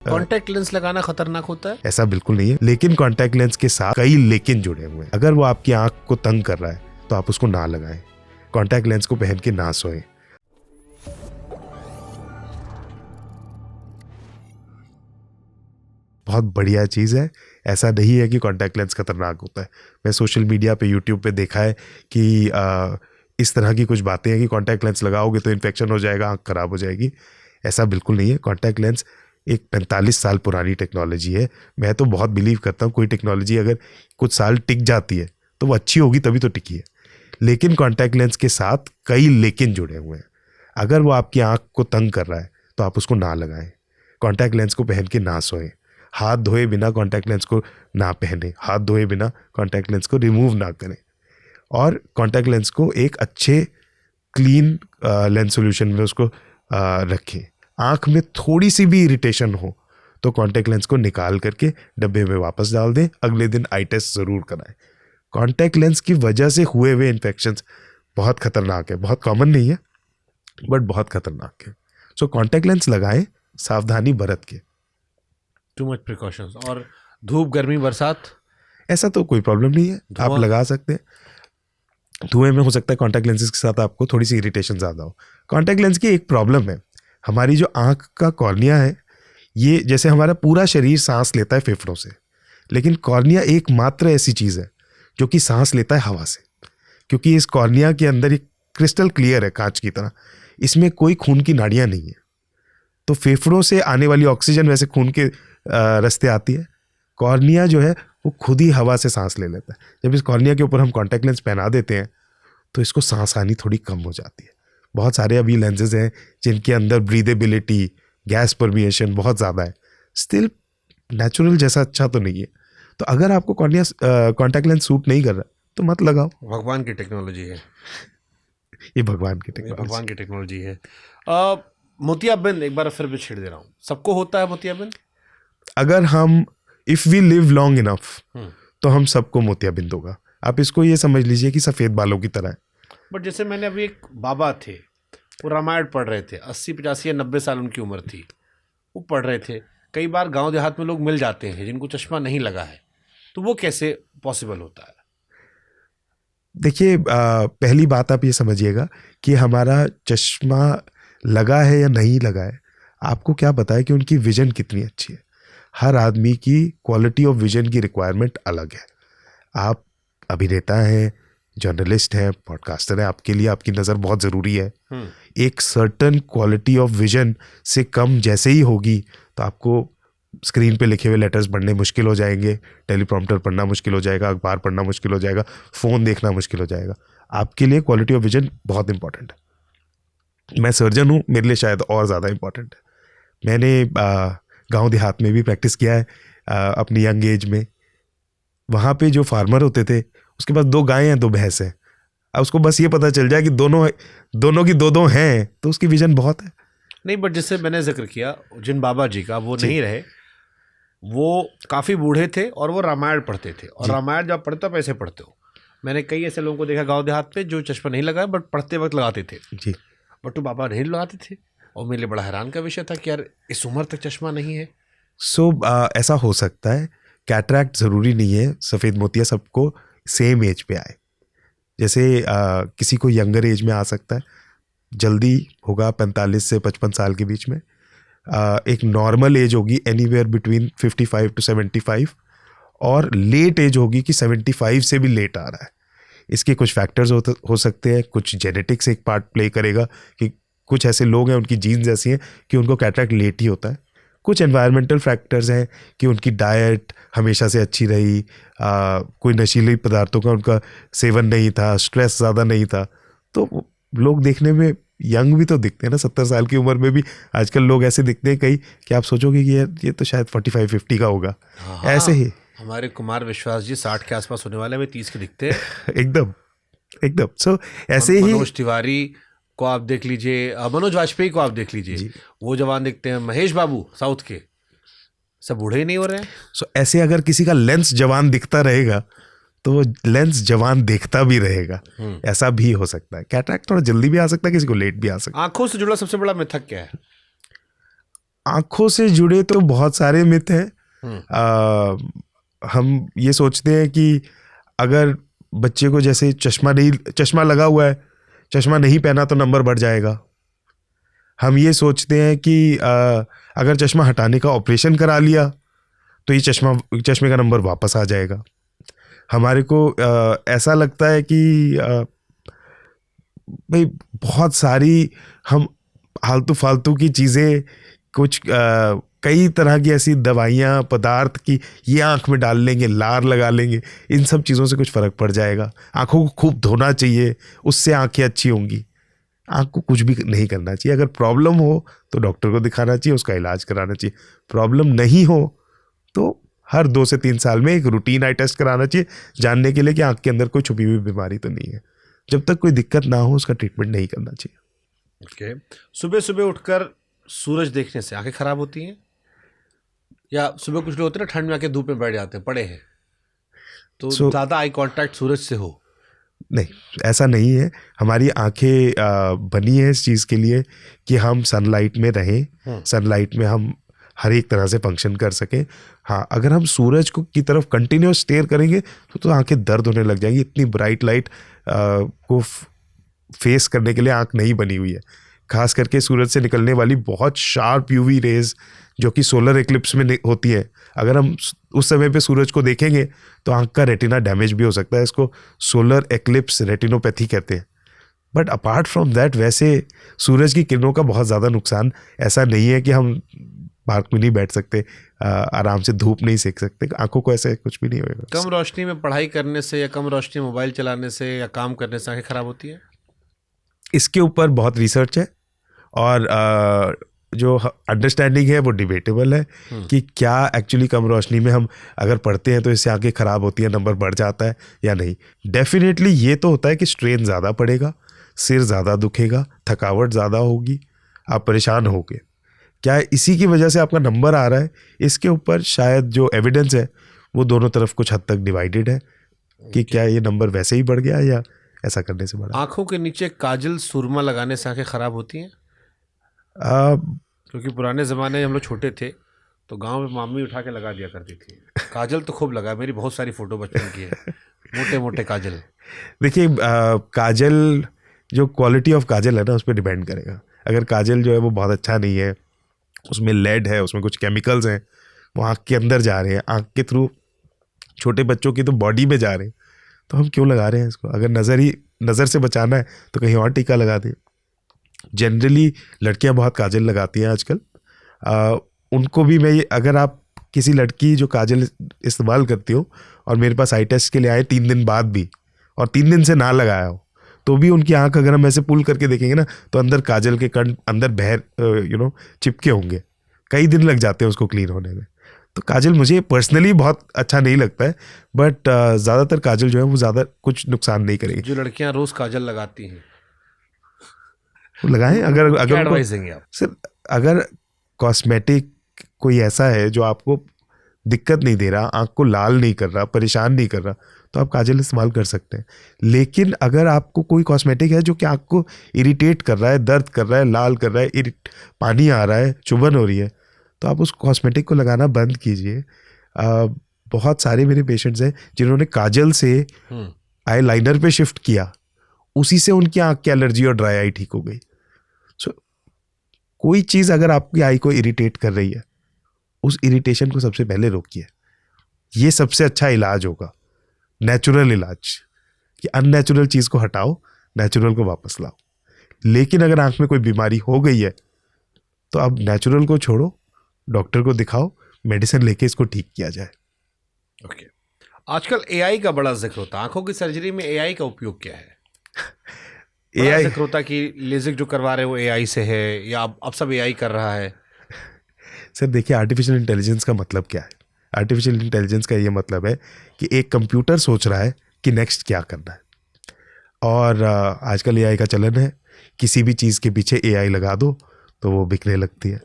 Contact lens लगाना खतरनाक होता है? ऐसा बिल्कुल नहीं है, लेकिन कॉन्टैक्ट लेंस के साथ कई लेकिन जुड़े हुए हैं। अगर वो आपकी आंख को तंग कर रहा है तो आप उसको ना लगाएं। कॉन्टैक्ट लेंस को पहन के ना सोएं। बहुत बढ़िया चीज़ है। ऐसा नहीं है कि कॉन्टैक्ट लेंस खतरनाक होता है। मैं सोशल मीडिया पे, यूट्यूब पे देखा है कि इस तरह की कुछ बातें हैं कि कॉन्टैक्ट लेंस लगाओगे तो इन्फेक्शन हो जाएगा, आंख खराब हो जाएगी। ऐसा बिल्कुल नहीं है। कॉन्टैक्ट लेंस एक 45 साल पुरानी टेक्नोलॉजी है। मैं तो बहुत बिलीव करता हूँ कोई टेक्नोलॉजी अगर कुछ साल टिक जाती है तो वो अच्छी होगी तभी तो टिकी है। लेकिन कॉन्टैक्ट लेंस के साथ कई लेकिन जुड़े हुए हैं। अगर वो आपकी आंख को तंग कर रहा है तो आप उसको ना लगाएं। कॉन्टैक्ट लेंस को पहन के ना सोएं। हाथ धोए बिना कॉन्टैक्ट लेंस को ना पहने। हाथ धोए बिना कॉन्टैक्ट लेंस को रिमूव ना करें। और कॉन्टैक्ट लेंस को एक अच्छे क्लीन लेंस सॉल्यूशन में उसको रखें। आँख में थोड़ी सी भी इरिटेशन हो तो कॉन्टैक्ट लेंस को निकाल करके डब्बे में वापस डाल दें। अगले दिन आई टेस्ट ज़रूर कराएं। कॉन्टैक्ट लेंस की वजह से हुए हुए इन्फेक्शंस बहुत खतरनाक है। बहुत कॉमन नहीं है बट बहुत खतरनाक है। सो कॉन्टैक्ट लेंस लगाएं सावधानी बरत के। Too much precautions. और धूप, गर्मी, बरसात? ऐसा तो कोई प्रॉब्लम नहीं है, आप लगा सकते हैं। धुएं में हो सकता है कॉन्टैक्ट लेंसेज के साथ आपको थोड़ी सी इरिटेशन ज़्यादा हो। कॉन्टैक्ट लेंस की एक प्रॉब्लम है, हमारी जो आँख का कॉर्निया है, ये जैसे हमारा पूरा शरीर सांस लेता है फेफड़ों से, लेकिन कॉर्निया एकमात्र ऐसी चीज़ है जो कि सांस लेता है हवा से। क्योंकि इस कॉर्निया के अंदर एक क्रिस्टल क्लियर है, कांच की तरह, इसमें कोई खून की नाड़ियाँ नहीं है। तो फेफड़ों से आने वाली ऑक्सीजन वैसे खून के रास्ते आती है। कॉर्निया जो है वो खुद ही हवा से सांस ले लेता है। जब इस कॉर्निया के ऊपर हम कॉन्टैक्ट लेंस पहना देते हैं तो इसको सांस आनी थोड़ी कम हो जाती है। बहुत सारे अभी लेंसेज हैं जिनके अंदर ब्रीदेबिलिटी, गैस परमिएशन बहुत ज़्यादा है, स्टिल नेचुरल जैसा अच्छा तो नहीं है। तो अगर आपको कॉन्टैक्ट लेंस सूट नहीं कर रहा तो मत लगाओ। भगवान की टेक्नोलॉजी है ये, भगवान की टेक्नोलॉजी है। मोतियाबिंद एक बार फिर भी छेड़ दे रहा हूँ, सबको होता है मोतियाबिंद? अगर हम if we live long enough तो हम सबको मोतियाबिंद होगा। आप इसको ये समझ लीजिए कि सफ़ेद बालों की तरह है। बट जैसे मैंने अभी एक बाबा थे, वो रामायण पढ़ रहे थे, 80, 85 या 90 साल उनकी उम्र थी, वो पढ़ रहे थे। कई बार गांव देहात में लोग मिल जाते हैं जिनको चश्मा नहीं लगा है, तो वो कैसे पॉसिबल होता है? देखिए, पहली बात आप ये समझिएगा कि हमारा चश्मा लगा है या नहीं लगा है, आपको क्या पता है कि उनकी विजन कितनी अच्छी है। हर आदमी की क्वालिटी ऑफ विजन की रिक्वायरमेंट अलग है। आप अभिनेता हैं, जर्नलिस्ट हैं, पॉडकास्टर हैं, आपके लिए आपकी नज़र बहुत ज़रूरी है। एक सर्टन क्वालिटी ऑफ विजन से कम जैसे ही होगी तो आपको स्क्रीन पे लिखे हुए लेटर्स पढ़ने मुश्किल हो जाएंगे, टेलीप्रॉम्प्टर पढ़ना मुश्किल हो जाएगा, अखबार पढ़ना मुश्किल हो जाएगा, फ़ोन देखना मुश्किल हो जाएगा। आपके लिए क्वालिटी ऑफ विजन बहुत इंपॉर्टेंट है। मैं सर्जन हूँ, मेरे लिए शायद और ज़्यादा इंपॉर्टेंट है। मैंने गांव देहात में भी प्रैक्टिस किया है अपनी यंग एज में। वहाँ पे जो फार्मर होते थे उसके पास 2 गायें हैं, 2 भैंस हैं। अब उसको बस ये पता चल जाए कि दोनों की 2-2 हैं तो उसकी विजन बहुत है। नहीं, बट जैसे मैंने जिक्र किया जिन बाबा जी का, वो नहीं रहे, वो काफ़ी बूढ़े थे और वो रामायण पढ़ते थे। और रामायण जब पढ़ते हो ऐसे पढ़ते हो। मैंने कई ऐसे लोगों को देखा गांव देहात पे जो चश्मा नहीं लगाया बट पढ़ते वक्त लगाते थे जी, बट तो बाबा नहीं लगाते थे। और मेरे लिए बड़ा हैरान का विषय था कि यार इस उम्र तक चश्मा नहीं है। ऐसा हो सकता है। कैटरैक्ट ज़रूरी नहीं है सफ़ेद मोतिया सबको सेम एज पे आए। जैसे किसी को यंगर एज में आ सकता है, जल्दी होगा 45 से 55 साल के बीच में। एक नॉर्मल एज होगी एनीवेयर बिटवीन 55 to 75, और लेट एज होगी कि 75 से भी लेट आ रहा है। इसके कुछ फैक्टर्स हो सकते हैं। कुछ जेनेटिक्स एक पार्ट प्ले करेगा कि कुछ ऐसे लोग हैं उनकी जीन्स ऐसी हैं कि उनको कैटरैक्ट लेट ही होता है। कुछ एनवायरमेंटल फैक्टर्स हैं कि उनकी डाइट हमेशा से अच्छी रही, कोई नशीले पदार्थों का उनका सेवन नहीं था, स्ट्रेस ज़्यादा नहीं था, तो लोग देखने में यंग भी तो दिखते हैं ना। 70 साल की उम्र में भी आजकल लोग ऐसे दिखते हैं कई कि आप सोचोगे कि ये तो शायद 45-50 का होगा। हाँ, ऐसे ही हमारे कुमार विश्वास जी 60 के आसपास होने वाले, में 30 के दिखते हैं। एकदम। सो ऐसे ही मनोज तिवारी को आप देख लीजिए, मनोज वाजपेयी को आप देख लीजिए, वो जवान दिखते हैं। महेश बाबू साउथ के, सब बूढ़े ही नहीं हो रहे हैं। सो ऐसे अगर किसी का लेंस जवान दिखता रहेगा तो वो लेंस जवान देखता भी रहेगा। ऐसा भी हो सकता है। कैटरैक्ट थोड़ा जल्दी भी आ सकता है, किसी को लेट भी आ सकता है। आंखों से जुड़ा सबसे बड़ा मिथक क्या है? आंखों से जुड़े तो बहुत सारे मिथ हैं। हम ये सोचते हैं कि अगर बच्चे को जैसे चश्मा लगा हुआ है, चश्मा नहीं पहना तो नंबर बढ़ जाएगा। हम ये सोचते हैं कि अगर चश्मा हटाने का ऑपरेशन करा लिया तो ये चश्मे का नंबर वापस आ जाएगा। हमारे को ऐसा लगता है कि भाई बहुत सारी हम आलतू फालतू की चीज़ें, कुछ कई तरह की ऐसी दवाइयाँ, पदार्थ की ये आँख में डाल लेंगे, लार लगा लेंगे, इन सब चीज़ों से कुछ फ़र्क पड़ जाएगा। आँखों को खूब धोना चाहिए, उससे आँखें अच्छी होंगी। आँख को कुछ भी नहीं करना चाहिए। अगर प्रॉब्लम हो तो डॉक्टर को दिखाना चाहिए, उसका इलाज कराना चाहिए। प्रॉब्लम नहीं हो तो हर 2 से 3 साल में एक रूटीन आई टेस्ट कराना चाहिए, जानने के लिए कि आँख के अंदर कोई छुपी हुई बीमारी तो नहीं है। जब तक कोई दिक्कत ना हो उसका ट्रीटमेंट नहीं करना चाहिए। ओके। सुबह सुबह उठकर सूरज देखने से आंखें खराब होती हैं, या सुबह कुछ लोग होते हैं ना ठंड में आके धूप में बैठ जाते हैं, पड़े हैं, तो ज़्यादा आई कांटेक्ट सूरज से हो? नहीं, ऐसा नहीं है। हमारी आंखें बनी है इस चीज़ के लिए कि हम सनलाइट में रहें, सनलाइट में हम हर एक तरह से फंक्शन कर सकें। हाँ, अगर हम सूरज को की तरफ कंटिन्यूस स्टेयर करेंगे तो आंखें दर्द होने लग जाएंगी। इतनी ब्राइट लाइट को फेस करने के लिए आंख नहीं बनी हुई है। खास करके सूरज से निकलने वाली बहुत शार्प यूवी रेज जो कि सोलर एक्लिप्स में होती है, अगर हम उस समय पे सूरज को देखेंगे तो आंख का रेटिना डैमेज भी हो सकता है। इसको सोलर एक्लिप्स रेटिनोपैथी कहते हैं। बट अपार्ट फ्रॉम दैट वैसे सूरज की किरणों का बहुत ज़्यादा नुकसान ऐसा नहीं है कि हम पार्क में नहीं बैठ सकते, आराम से धूप नहीं सेक सकते, आंखों को ऐसे कुछ भी नहीं होगा। कम रोशनी में पढ़ाई करने से या कम रोशनी मोबाइल चलाने से या काम करने से आंखें खराब होती है? इसके ऊपर बहुत रिसर्च है और जो अंडरस्टैंडिंग है वो डिबेटेबल है कि क्या एक्चुअली कम रोशनी में हम अगर पढ़ते हैं तो इससे आंखें खराब होती है, नंबर बढ़ जाता है या नहीं। डेफिनेटली ये तो होता है कि स्ट्रेन ज़्यादा पड़ेगा, सिर ज़्यादा दुखेगा, थकावट ज़्यादा होगी, आप परेशान होगे। क्या इसी की वजह से आपका नंबर आ रहा है? इसके ऊपर शायद जो एविडेंस है वो दोनों तरफ कुछ हद तक डिवाइडेड है कि क्या ये नंबर वैसे ही बढ़ गया या ऐसा करने से बढ़ा। आंखों के नीचे काजल सुरमा लगाने से आंखें खराब होती हैं? क्योंकि पुराने ज़माने में हम लोग छोटे थे तो गांव में मामी उठा के लगा दिया करती थी। काजल तो खूब लगा, मेरी बहुत सारी फ़ोटो बचपन की है, मोटे मोटे काजल। देखिए, काजल जो क्वालिटी ऑफ काजल है ना उस पर डिपेंड करेगा। अगर काजल जो है वो बहुत अच्छा नहीं है, उसमें लेड है, उसमें कुछ केमिकल्स हैं, वो आँख के अंदर जा रहे हैं, आँख के थ्रू छोटे बच्चों की तो बॉडी में जा रहे हैं, तो हम क्यों लगा रहे हैं इसको? अगर नज़र से बचाना है तो कहीं और टीका लगा दें। जनरली लड़कियां बहुत काजल लगाती हैं आजकल। उनको भी मैं अगर आप किसी लड़की जो काजल इस्तेमाल करती हो और मेरे पास आई टेस्ट के लिए आए 3 दिन बाद भी और 3 दिन से ना लगाया हो तो भी उनकी आंख अगर हम ऐसे पुल करके देखेंगे ना तो अंदर काजल के कण अंदर चिपके होंगे। कई दिन लग जाते हैं उसको क्लीन होने में। तो काजल मुझे पर्सनली बहुत अच्छा नहीं लगता है, बट ज़्यादातर काजल जो है वो ज़्यादा कुछ नुकसान नहीं करेगी। जो लड़कियां रोज़ काजल लगाती हैं वो लगाएं। अगर एडवाइस देंगे आप? सर, अगर कॉस्मेटिक कोई ऐसा है जो आपको दिक्कत नहीं दे रहा, आँख को लाल नहीं कर रहा, परेशान नहीं कर रहा, तो आप काजल इस्तेमाल कर सकते हैं। लेकिन अगर आपको कोई कॉस्मेटिक है जो कि आँख को इरिटेट कर रहा है, दर्द कर रहा है, लाल कर रहा है, पानी आ रहा है, चुभन हो रही है, तो आप उस कॉस्मेटिक को लगाना बंद कीजिए। बहुत सारे मेरे पेशेंट्स हैं जिन्होंने काजल से आई लाइनर पे शिफ्ट किया, उसी से उनकी आँख की एलर्जी और ड्राई आई ठीक हो गई। सो कोई चीज़ अगर आपकी आई को इरिटेट कर रही है, उस इरिटेशन को सबसे पहले रोकिए। ये सबसे अच्छा इलाज होगा, नेचुरल इलाज, कि अननेचुरल चीज़ को हटाओ, नेचुरल को वापस लाओ। लेकिन अगर आंख में कोई बीमारी हो गई है तो अब नेचुरल को छोड़ो, डॉक्टर को दिखाओ, मेडिसिन लेके इसको ठीक किया जाए। ओके। आजकल एआई का बड़ा जिक्र होता है, आंखों की सर्जरी में एआई का उपयोग क्या है? एआई जिक्र होता कि लेजिक जो करवा रहे हैं वो एआई से है, या अब सब एआई कर रहा है? सर देखिए, आर्टिफिशियल इंटेलिजेंस का मतलब क्या है? आर्टिफिशियल इंटेलिजेंस का ये मतलब है कि एक कंप्यूटर सोच रहा है कि नेक्स्ट क्या करना है। और आजकल एआई का चलन है, किसी भी चीज़ के पीछे एआई लगा दो तो वो बिकने लगती है।